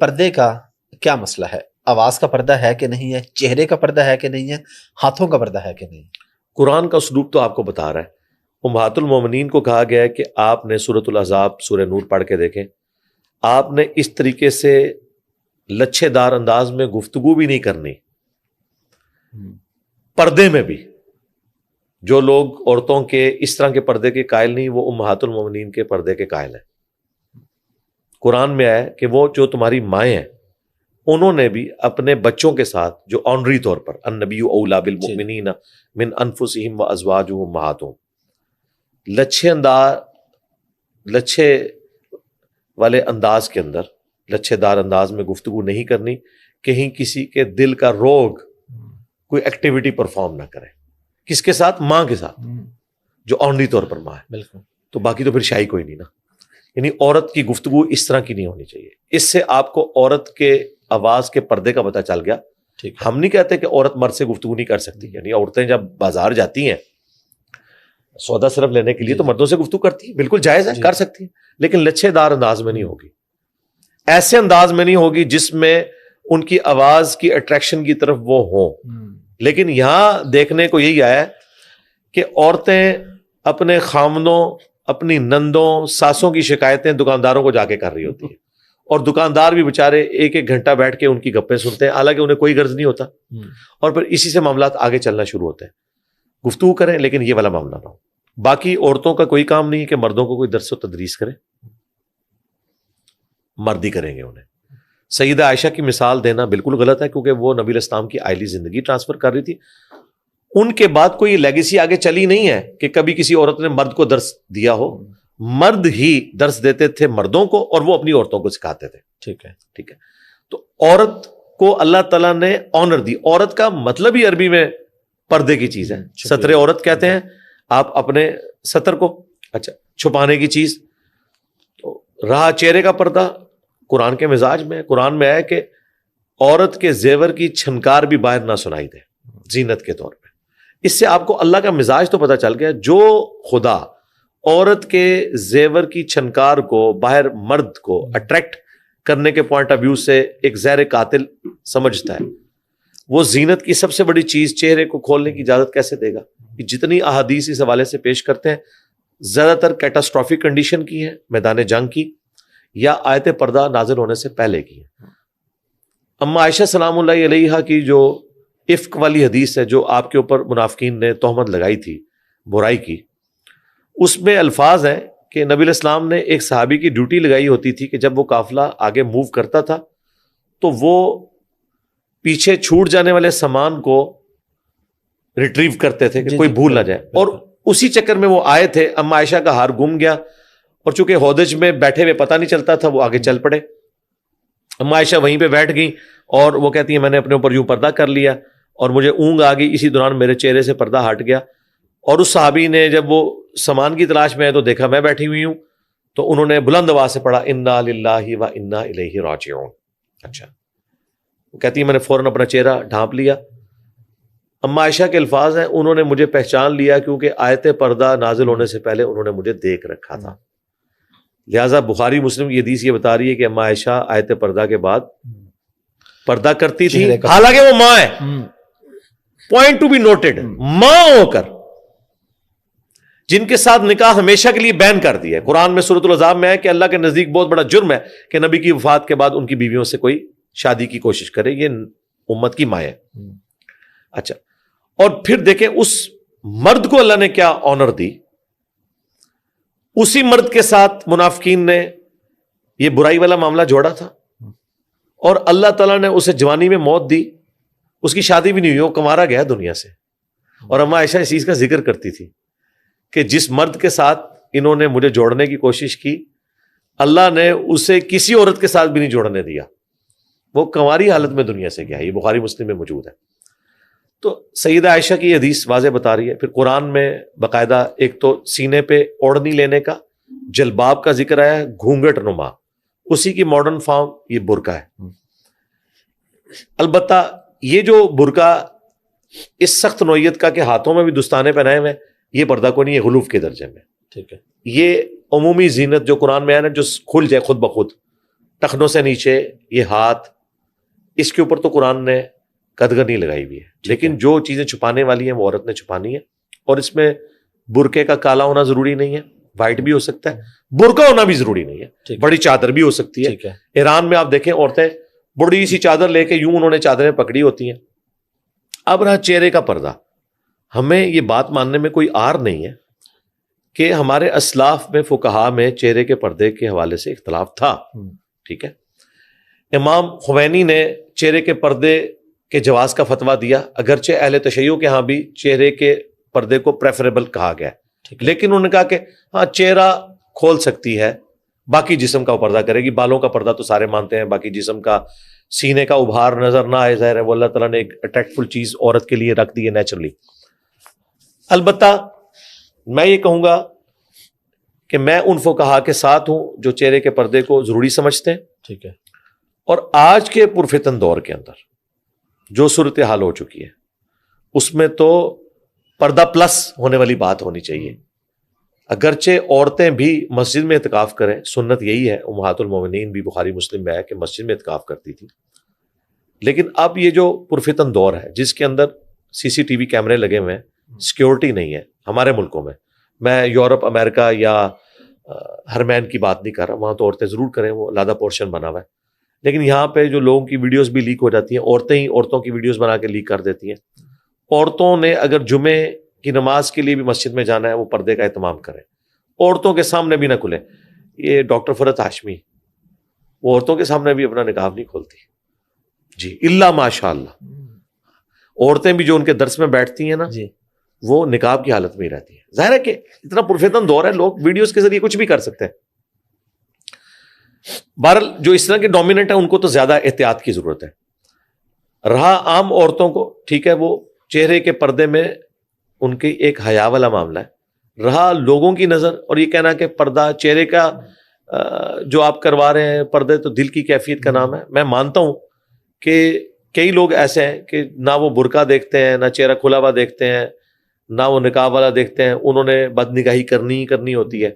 پردے کا کیا مسئلہ ہے؟ آواز کا پردہ ہے کہ نہیں ہے؟ چہرے کا پردہ ہے کہ نہیں ہے؟ ہاتھوں کا پردہ ہے کہ نہیں؟ قرآن کا اسلوب تو آپ کو بتا رہا ہے. امہات المومنین کو کہا گیا ہے کہ آپ نے سورۃ الاحزاب سورہ نور پڑھ کے دیکھیں, آپ نے اس طریقے سے لچھے دار انداز میں گفتگو بھی نہیں کرنی. پردے میں بھی جو لوگ عورتوں کے اس طرح کے پردے کے قائل نہیں, وہ امہات المومنین کے پردے کے قائل ہیں. قرآن میں آیا کہ وہ جو تمہاری مائیں ہیں انہوں نے بھی اپنے بچوں کے ساتھ جو آنری طور پر النبی اولا بالمؤمنین من انفسہم وازواجہم امہاتہم, لچھے والے انداز کے اندر, لچھے دار انداز میں گفتگو نہیں کرنی, کہیں کسی کے دل کا روگ کوئی ایکٹیویٹی پرفارم نہ کرے. کس کے ساتھ؟ ماں کے ساتھ, جو آنری طور پر ماں ہے. بالکل. تو باقی تو پھر شاہی کوئی نہیں نا. یعنی عورت کی گفتگو اس طرح کی نہیں ہونی چاہیے. اس سے آپ کو عورت کے آواز کے پردے کا پتہ چل گیا. ہم نہیں کہتے کہ عورت مرد سے گفتگو نہیں کر سکتی, یعنی عورتیں جب بازار جاتی ہیں سودا صرف لینے کے لیے تو مردوں سے گفتگو کرتی ہیں, بالکل جائز ہے, کر سکتی ہیں, لیکن لچھے دار انداز میں نہیں ہوگی, ایسے انداز میں نہیں ہوگی جس میں ان کی آواز کی اٹریکشن کی طرف وہ ہوں. لیکن یہاں دیکھنے کو یہی آیا کہ عورتیں اپنے خامنوں, اپنی نندوں, ساسوں کی شکایتیں دکانداروں کو جا کے کر رہی ہوتی ہیں, اور دکاندار بھی بیچارے ایک ایک گھنٹہ بیٹھ کے ان کی گپیں سنتے ہیں, حالانکہ انہیں کوئی غرض نہیں ہوتا, اور پھر اسی سے معاملات آگے چلنا شروع ہوتے ہیں. گفتگو کریں لیکن یہ والا معاملہ نہ ہو. باقی عورتوں کا کوئی کام نہیں کہ مردوں کو کوئی درس و تدریس کرے, مرد ہی کریں گے انہیں. سیدہ عائشہ کی مثال دینا بالکل غلط ہے, کیونکہ وہ نبی علیہ السلام کی آئلی زندگی ٹرانسفر کر رہی تھی. ان کے بعد کوئی لیگیسی آگے چلی نہیں ہے کہ کبھی کسی عورت نے مرد کو درس دیا ہو. مرد ہی درس دیتے تھے مردوں کو, اور وہ اپنی عورتوں کو سکھاتے تھے. ٹھیک ہے. تو عورت کو اللہ تعالیٰ نے آنر دی. عورت کا مطلب ہی عربی میں پردے کی چیز ہے. ستر عورت کہتے ہیں آپ اپنے ستر کو, اچھا چھپانے کی چیز. تو رہا چہرے کا پردہ, قرآن کے مزاج میں, قرآن میں ہے کہ عورت کے زیور کی چھنکار بھی باہر نہ سنائی دے زینت کے طور پہ. اس سے آپ کو اللہ کا مزاج تو پتہ چل گیا. جو خدا عورت کے زیور کی چھنکار کو باہر مرد کو اٹریکٹ کرنے کے پوائنٹ آف ویو سے ایک زہر قاتل سمجھتا ہے, وہ زینت کی سب سے بڑی چیز چہرے کو کھولنے کی اجازت کیسے دے گا؟ جتنی احادیث اس حوالے سے پیش کرتے ہیں زیادہ تر کیٹاسٹرافک کنڈیشن کی ہیں, میدان جنگ کی, یا آیت پردہ نازل ہونے سے پہلے کی ہیں. اما عائشہ سلام اللہ علیہا کی جو افک والی حدیث ہے, جو آپ کے اوپر منافقین نے تہمت لگائی تھی برائی کی, اس میں الفاظ ہیں کہ نبی علیہ السلام نے ایک صحابی کی ڈیوٹی لگائی ہوتی تھی کہ جب وہ قافلہ آگے موو کرتا تھا تو وہ پیچھے چھوٹ جانے والے سامان کو ریٹریو کرتے تھے کہ کوئی بھول نہ جائے. اور اسی چکر میں وہ آئے تھے. اما عائشہ کا ہار گم گیا, اور چونکہ ہودج میں بیٹھے ہوئے پتہ نہیں چلتا تھا, وہ آگے چل پڑے. اما عائشہ وہیں پہ بیٹھ گئیں, اور وہ کہتی ہیں میں نے اپنے اوپر یوں پردہ کر لیا, اور مجھے اونگ آ گئی. اسی دوران میرے چہرے سے پردہ ہٹ گیا, اور اس صحابی نے جب وہ سامان کی تلاش میں ہے تو دیکھا میں بیٹھی ہوئی ہوں, تو انہوں نے بلند آواز سے پڑھا انا للہ و انا الیہ راجعون. اچھا, وہ کہتی ہے میں نے فوراً اپنا چہرہ ڈھانپ لیا. اما عائشہ کے الفاظ ہیں انہوں نے مجھے پہچان لیا کیونکہ آیت پردہ نازل ہونے سے پہلے انہوں نے مجھے دیکھ رکھا تھا. لہٰذا بخاری مسلم کی حدیث یہ بتا رہی ہے کہ اما عائشہ آیت پردہ کے بعد پردہ کرتی تھی, حالانکہ وہ ماں ہے. پوائنٹ ٹو بی نوٹڈ, ماں ہو کر جن کے ساتھ نکاح ہمیشہ کے لیے بین کر دیا ہے. قرآن میں سورۃ الاحزاب میں ہے کہ اللہ کے نزدیک بہت بڑا جرم ہے کہ نبی کی وفات کے بعد ان کی بیویوں سے کوئی شادی کی کوشش کرے. یہ امت کی ماں ہے. اچھا, اور پھر دیکھیں اس مرد کو اللہ نے کیا آنر دی. اسی مرد کے ساتھ منافقین نے یہ برائی والا معاملہ جوڑا تھا, اور اللہ تعالیٰ نے اسے جوانی میں موت دی. اس کی شادی بھی نہیں ہوئی, وہ کنوارا گیا دنیا سے. اور اما عائشہ اس چیز کا ذکر کرتی تھی کہ جس مرد کے ساتھ انہوں نے مجھے جوڑنے کی کوشش کی, اللہ نے اسے کسی عورت کے ساتھ بھی نہیں جوڑنے دیا. وہ کنواری حالت میں دنیا سے گیا. یہ بخاری مسلم میں موجود ہے. تو سیدہ عائشہ کی حدیث واضح بتا رہی ہے. پھر قرآن میں باقاعدہ ایک تو سینے پہ اوڑھنی لینے کا, جلباب کا ذکر آیا ہے, گھونگھٹ نما, اسی کی ماڈرن فارم یہ برقع ہے. البتہ یہ جو برقع اس سخت نوعیت کا کہ ہاتھوں میں بھی دستانے پہنائے ہوئے, یہ پردہ کو نہیں, یہ غلوف کے درجے میں. ٹھیک ہے, یہ عمومی زینت جو قرآن میں ہے نا, جو کھل جائے خود بخود, ٹخنوں سے نیچے یہ ہاتھ، اس کے اوپر تو قرآن نے قدغن نہیں لگائی ہوئی ہے، لیکن جو چیزیں چھپانے والی ہیں وہ عورت نے چھپانی ہے. اور اس میں برقعے کا کالا ہونا ضروری نہیں ہے، وائٹ بھی ہو سکتا ہے، برقع ہونا بھی ضروری نہیں ہے، بڑی چادر بھی ہو سکتی ہے. ایران میں آپ دیکھیں عورتیں بڑی سی چادر لے کے یوں انہوں نے چادریں پکڑی ہوتی ہیں. اب رہا چہرے کا پردہ، ہمیں یہ بات ماننے میں کوئی عار نہیں ہے کہ ہمارے اسلاف میں فقہا میں چہرے کے پردے کے حوالے سے اختلاف تھا. ٹھیک ہے، امام خمینی نے چہرے کے پردے کے جواز کا فتویٰ دیا، اگرچہ اہل تشیع کے ہاں بھی چہرے کے پردے کو پریفریبل کہا گیا، لیکن انہوں نے کہا کہ ہاں چہرہ کھول سکتی ہے، باقی جسم کا پردہ کرے گی. بالوں کا پردہ تو سارے مانتے ہیں، باقی جسم کا، سینے کا ابھار نظر نہ آئے، ظاہر ہے وہ اللہ تعالیٰ نے ایک اٹریکٹفل چیز عورت کے لیے رکھ دی ہے نیچرلی. البتہ میں یہ کہوں گا کہ میں ان فقہا کے ساتھ ہوں جو چہرے کے پردے کو ضروری سمجھتے ہیں. ٹھیک ہے. اور آج کے پرفتن دور کے اندر جو صورتحال ہو چکی ہے اس میں تو پردہ پلس ہونے والی بات ہونی چاہیے. اگرچہ عورتیں بھی مسجد میں اعتکاف کریں، سنت یہی ہے، امہات المومنین بھی بخاری مسلم میں ہے کہ مسجد میں اعتکاف کرتی تھی، لیکن اب یہ جو پرفتن دور ہے جس کے اندر CCTV کیمرے لگے ہوئے ہیں، سیکیورٹی نہیں ہے ہمارے ملکوں میں یورپ امریکہ یا ہرمین کی بات نہیں کر رہا، وہاں تو عورتیں ضرور کریں، وہ علیحدہ پورشن بنا ہوا ہے، لیکن یہاں پہ جو لوگوں کی ویڈیوز بھی لیک ہو جاتی ہیں، عورتیں ہی عورتوں کی ویڈیوز بنا کے لیک کر دیتی ہیں. عورتوں نے اگر جمعے کی نماز کے لیے بھی مسجد میں جانا ہے وہ پردے کا اہتمام کریں، عورتوں کے سامنے بھی نہ کھلے. یہ ڈاکٹر فرحت ہاشمی وہ عورتوں کے سامنے بھی اپنا نقاب نہیں کھولتی جی، الا ماشاء اللہ. عورتیں بھی جو ان کے درس میں بیٹھتی ہیں نا جی وہ نقاب کی حالت میں ہی رہتی ہیں. ظاہر ہے کہ اتنا پرفتن دور ہے، لوگ ویڈیوز کے ذریعے کچھ بھی کر سکتے ہیں. بہرحال جو اس طرح کے ڈومیننٹ ہیں ان کو تو زیادہ احتیاط کی ضرورت ہے. رہا عام عورتوں کو، ٹھیک ہے، وہ چہرے کے پردے میں ان کی ایک حیا والا معاملہ ہے. رہا لوگوں کی نظر اور یہ کہنا کہ پردہ چہرے کا جو آپ کروا رہے ہیں پردے تو دل کی کیفیت کا نام ہے. میں مانتا ہوں کہ کئی لوگ ایسے ہیں کہ نہ وہ برقع دیکھتے ہیں، نہ چہرہ کھلا ہوا دیکھتے ہیں، نہ وہ نقاب والا دیکھتے ہیں. انہوں نے بد نگاہی کرنی ہوتی ہے،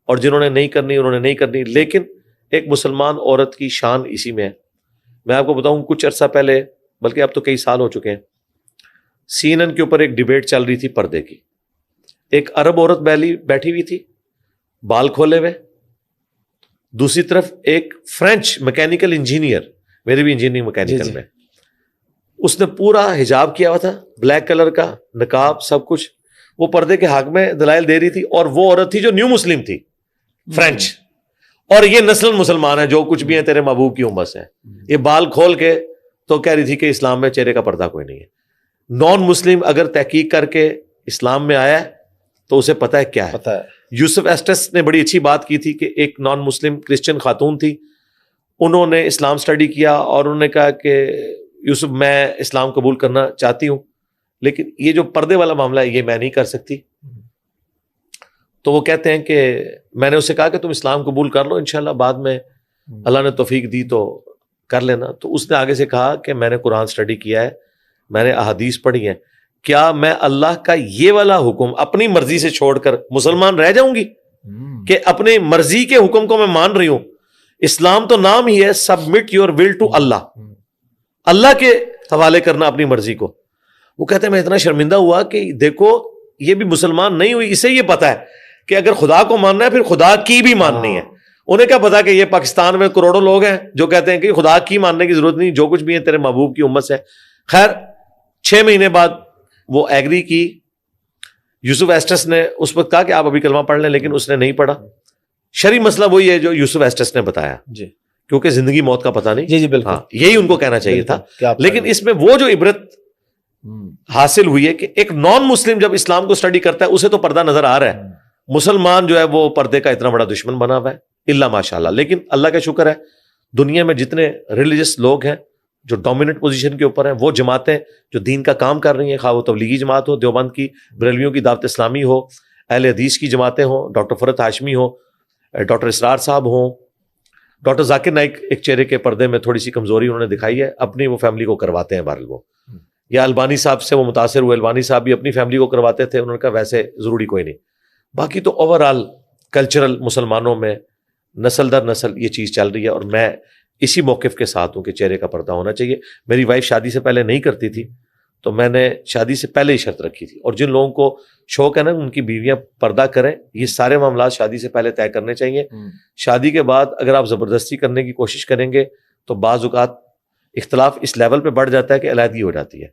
اور جنہوں نے نہیں کرنی انہوں نے نہیں کرنی. لیکن ایک مسلمان عورت کی شان اسی میں ہے. میں آپ کو بتاؤں کچھ عرصہ پہلے، بلکہ اب تو کئی سال ہو چکے ہیں، CNN کے اوپر ایک ڈیبیٹ چل رہی تھی پردے کی. ایک عرب عورت بیٹھی ہوئی تھی بال کھولے ہوئے، دوسری طرف ایک فرینچ میکینیکل انجینئر، میری بھی انجینئرنگ میکینیکل میں، اس نے پورا حجاب کیا ہوا تھا، بلیک کلر کا نقاب سب کچھ. وہ پردے کے حق میں دلائل دے رہی تھی، اور وہ عورت تھی جو نیو مسلم تھی، فرینچ، اور یہ نسل مسلمان ہے جو کچھ بھی ہیں تیرے محبوب کی امت سے. یہ بال کھول کے تو کہہ رہی تھی کہ اسلام میں چہرے کا پردہ کوئی نہیں ہے. نان مسلم اگر تحقیق کر کے اسلام میں آیا ہے تو اسے پتہ ہے کیا ہے. پتہ ہے. یوسف ایسٹس نے بڑی اچھی بات کی تھی کہ ایک نان مسلم کرسچن خاتون تھی، انہوں نے اسلام سٹڈی کیا اور انہوں نے کہا کہ یوسف میں اسلام قبول کرنا چاہتی ہوں، لیکن یہ جو پردے والا معاملہ ہے یہ میں نہیں کر سکتی. تو وہ کہتے ہیں کہ میں نے اسے کہا کہ تم اسلام قبول کر لو، انشاءاللہ بعد میں اللہ نے توفیق دی تو کر لینا. تو اس نے آگے سے کہا کہ میں نے قرآن سٹڈی کیا ہے، میں نے احادیث پڑھی ہیں، کیا میں اللہ کا یہ والا حکم اپنی مرضی سے چھوڑ کر مسلمان رہ جاؤں گی کہ اپنی مرضی کے حکم کو میں مان رہی ہوں؟ اسلام تو نام ہی ہے سبمٹ یور ول ٹو اللہ، اللہ کے حوالے کرنا اپنی مرضی کو. وہ کہتے ہیں میں اتنا شرمندہ ہوا کہ دیکھو یہ بھی مسلمان نہیں ہوئی، اسے یہ پتا ہے کہ اگر خدا کو ماننا ہے پھر خدا کی بھی ماننی ہے. انہیں کیا پتا کہ یہ پاکستان میں کروڑوں لوگ ہیں جو کہتے ہیں کہ خدا کی ماننے کی ضرورت نہیں، جو کچھ بھی ہے تیرے محبوب کی امت سے. خیر 6 مہینے بعد وہ ایگری کی. یوسف ایسٹس نے اس وقت کہا کہ آپ ابھی کلمہ پڑھ لیں، لیکن اس نے نہیں پڑھا. شرعی مسئلہ وہی ہے جو یوسف ایسٹس نے بتایا جی، کیونکہ زندگی موت کا پتہ نہیں. جی بالکل، ہاں یہی ان کو کہنا چاہیے تھا. لیکن اس میں وہ جو عبرت حاصل ہوئی ہے کہ ایک نان مسلم جب اسلام کو سٹڈی کرتا ہے اسے تو پردہ نظر آ رہا ہے، مسلمان جو ہے وہ پردے کا اتنا بڑا دشمن بنا ہوا ہے الا ماشاءاللہ. لیکن اللہ کا شکر ہے دنیا میں جتنے ریلیجس لوگ ہیں جو ڈومیننٹ پوزیشن کے اوپر ہیں، وہ جماعتیں جو دین کا کام کر رہی ہیں، خواہ وہ تبلیغی جماعت ہو، دیوبند کی، بریلویوں کی دعوت اسلامی ہو، اہل حدیث کی جماعتیں ہوں، ڈاکٹر فرحت ہاشمی ہو، ڈاکٹر اسرار صاحب ہوں، ڈاکٹر ذاکر نائک ایک چہرے کے پردے میں تھوڑی سی کمزوری انہوں نے دکھائی ہے، اپنی وہ فیملی کو کرواتے ہیں بہرحال وہ، یا البانی صاحب سے وہ متاثر ہوئے، البانی صاحب بھی اپنی فیملی کو کرواتے تھے، انہوں نے کہا ویسے ضروری کوئی نہیں. باقی تو اوور آل کلچرل مسلمانوں میں نسل در نسل یہ چیز چل رہی ہے، اور میں اسی موقف کے ساتھ ہوں کہ چہرے کا پردہ ہونا چاہیے. میری وائف شادی سے پہلے نہیں کرتی تھی، تو میں نے شادی سے پہلے ہی شرط رکھی تھی. اور جن لوگوں کو شوق ہے نا ان کی بیویاں پردہ کریں، یہ سارے معاملات شادی سے پہلے طے کرنے چاہیے. شادی کے بعد اگر آپ زبردستی کرنے کی کوشش کریں گے تو بعض اوقات اختلاف اس لیول پہ بڑھ جاتا ہے کہ علیحدگی ہو جاتی ہے.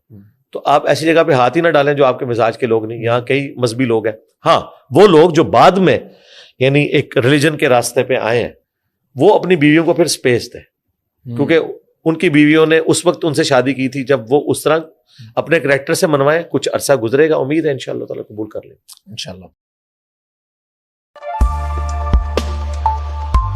تو آپ ایسی جگہ پہ ہاتھ ہی نہ ڈالیں جو آپ کے مزاج کے لوگ نہیں. یہاں کئی مذہبی لوگ ہیں، ہاں وہ لوگ جو بعد میں یعنی ایک ریلیجن کے راستے پہ آئے ہیں وہ اپنی بیویوں کو پھر سپیس دیں، کیونکہ ان کی بیویوں نے اس وقت ان سے شادی کی تھی جب وہ اس طرح اپنے کریکٹر سے منوائیں. کچھ عرصہ گزرے گا، امید ہے انشاءاللہ تعالیٰ قبول کر لیں انشاءاللہ.